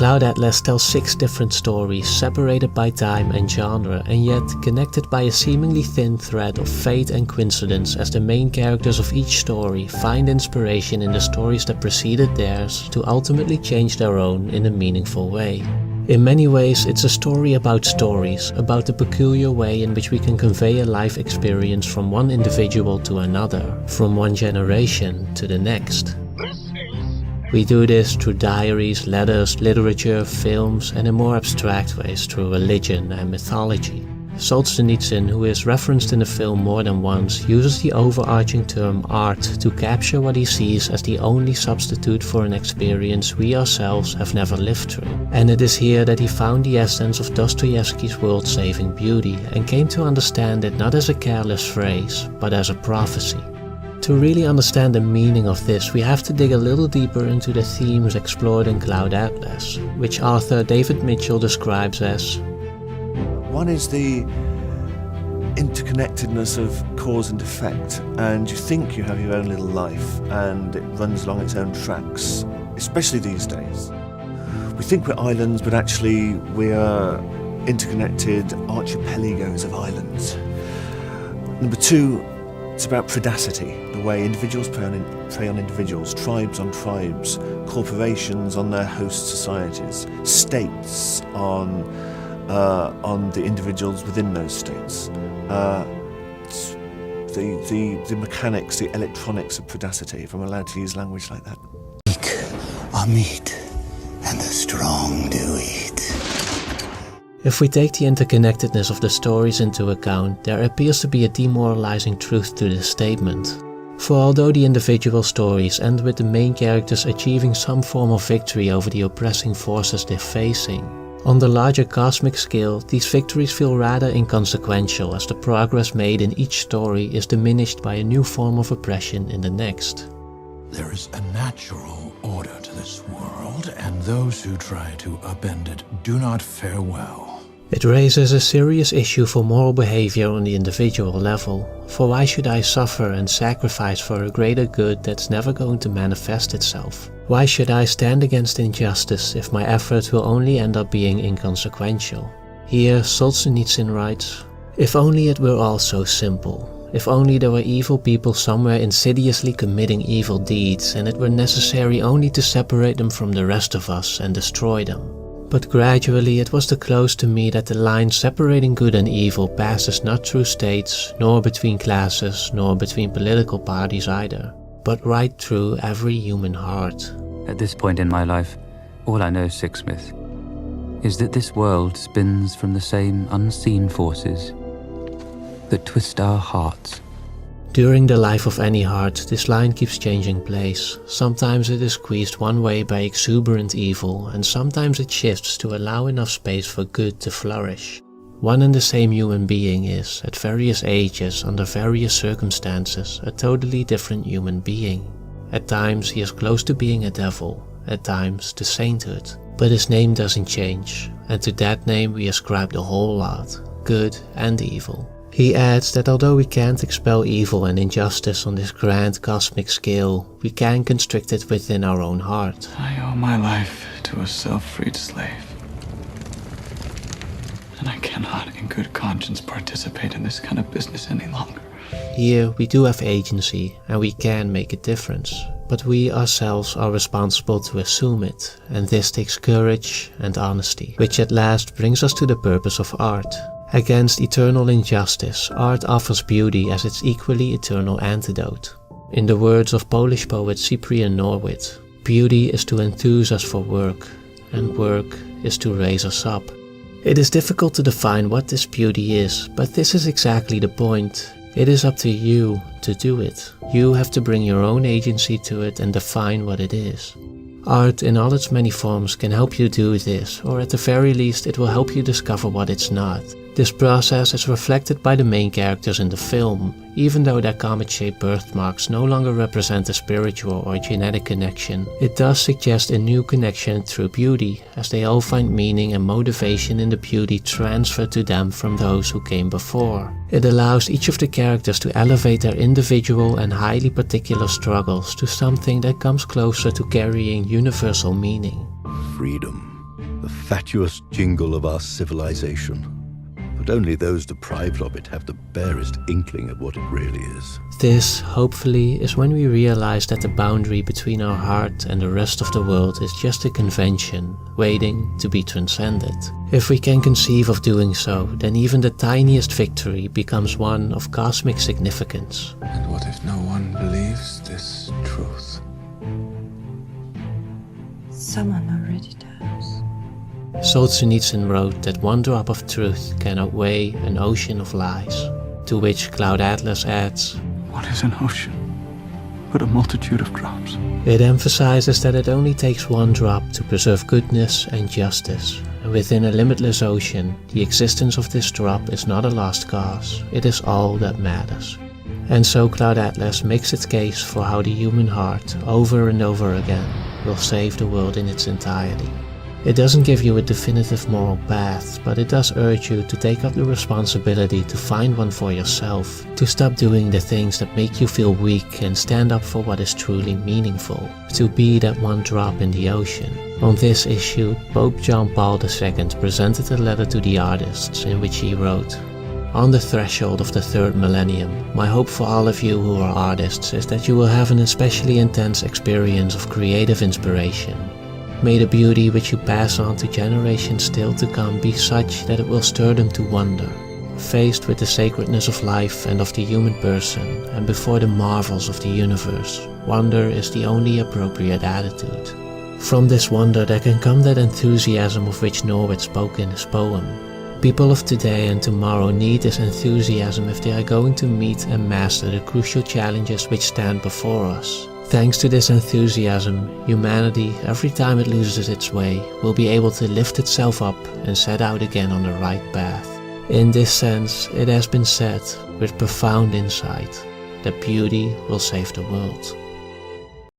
Cloud Atlas tells 6 different stories, separated by time and genre, and yet connected by a seemingly thin thread of fate and coincidence, as the main characters of each story find inspiration in the stories that preceded theirs to ultimately change their own in a meaningful way. In many ways, it's a story about stories, about the peculiar way in which we can convey a life experience from one individual to another, from one generation to the next. We do this through diaries, letters, literature, films, and in more abstract ways through religion and mythology. Solzhenitsyn, who is referenced in the film more than once, uses the overarching term art to capture what he sees as the only substitute for an experience we ourselves have never lived through. And it is here that he found the essence of Dostoevsky's world-saving beauty and came to understand it not as a careless phrase, but as a prophecy. To really understand the meaning of this, we have to dig a little deeper into the themes explored in Cloud Atlas, which author David Mitchell describes as: one is the interconnectedness of cause and effect, and you think you have your own little life and it runs along its own tracks, especially these days. We think we're islands, but actually we are interconnected archipelagos of islands. Number 2, it's about predacity, the way individuals prey on individuals, tribes on tribes, corporations on their host societies, states on the individuals within those states. The mechanics, the electronics of predacity, if I'm allowed to use language like that. Weak are meat, and the strong do eat. If we take the interconnectedness of the stories into account, there appears to be a demoralizing truth to this statement. For although the individual stories end with the main characters achieving some form of victory over the oppressing forces they're facing, on the larger cosmic scale, these victories feel rather inconsequential, as the progress made in each story is diminished by a new form of oppression in the next. There is a natural order to this world, and those who try to upend it do not fare well. It raises a serious issue for moral behavior on the individual level. For why should I suffer and sacrifice for a greater good that's never going to manifest itself? Why should I stand against injustice if my effort will only end up being inconsequential? Here, Solzhenitsyn writes, "If only it were all so simple. If only there were evil people somewhere insidiously committing evil deeds, and it were necessary only to separate them from the rest of us and destroy them. But gradually it was disclosed to me that the line separating good and evil passes not through states, nor between classes, nor between political parties either, but right through every human heart." At this point in my life, all I know, Sixsmith, is that this world spins from the same unseen forces that twist our hearts. During the life of any heart, this line keeps changing place. Sometimes it is squeezed one way by exuberant evil, and sometimes it shifts to allow enough space for good to flourish. One and the same human being is, at various ages, under various circumstances, a totally different human being. At times he is close to being a devil, at times to sainthood. But his name doesn't change, and to that name we ascribe the whole lot, good and evil. He adds that although we can't expel evil and injustice on this grand cosmic scale, we can constrict it within our own heart. I owe my life to a self-freed slave. And I cannot in good conscience participate in this kind of business any longer. Here we do have agency and we can make a difference, but we ourselves are responsible to assume it, and this takes courage and honesty, which at last brings us to the purpose of art. Against eternal injustice, art offers beauty as its equally eternal antidote. In the words of Polish poet Cyprian Norwid, beauty is to enthuse us for work, and work is to raise us up. It is difficult to define what this beauty is, but this is exactly the point. It is up to you to do it. You have to bring your own agency to it and define what it is. Art in all its many forms can help you do this, or at the very least it will help you discover what it's not. This process is reflected by the main characters in the film, even though their comet-shaped birthmarks no longer represent a spiritual or genetic connection. It does suggest a new connection through beauty, as they all find meaning and motivation in the beauty transferred to them from those who came before. It allows each of the characters to elevate their individual and highly particular struggles to something that comes closer to carrying universal meaning. Freedom the fatuous jingle of our civilization. But only those deprived of it have the barest inkling of what it really is. This, hopefully, is when we realize that the boundary between our heart and the rest of the world is just a convention, waiting to be transcended. If we can conceive of doing so, then even the tiniest victory becomes one of cosmic significance. And what if no one believes this truth? Someone already does. Solzhenitsyn wrote that one drop of truth can outweigh an ocean of lies, to which Cloud Atlas adds, What is an ocean but a multitude of drops? It emphasizes that it only takes one drop to preserve goodness and justice, and within a limitless ocean, the existence of this drop is not a lost cause, it is all that matters. And so Cloud Atlas makes its case for how the human heart, over and over again, will save the world in its entirety. It doesn't give you a definitive moral path, but it does urge you to take up the responsibility to find one for yourself, to stop doing the things that make you feel weak and stand up for what is truly meaningful, to be that one drop in the ocean. On this issue, Pope John Paul II presented a letter to the artists in which he wrote, On the threshold of the third millennium, my hope for all of you who are artists is that you will have an especially intense experience of creative inspiration. May the beauty which you pass on to generations still to come be such that it will stir them to wonder. Faced with the sacredness of life and of the human person, and before the marvels of the universe, wonder is the only appropriate attitude. From this wonder there can come that enthusiasm of which Norwood spoke in his poem. People of today and tomorrow need this enthusiasm if they are going to meet and master the crucial challenges which stand before us. Thanks to this enthusiasm, humanity, every time it loses its way, will be able to lift itself up and set out again on the right path. In this sense, it has been said, with profound insight, that beauty will save the world.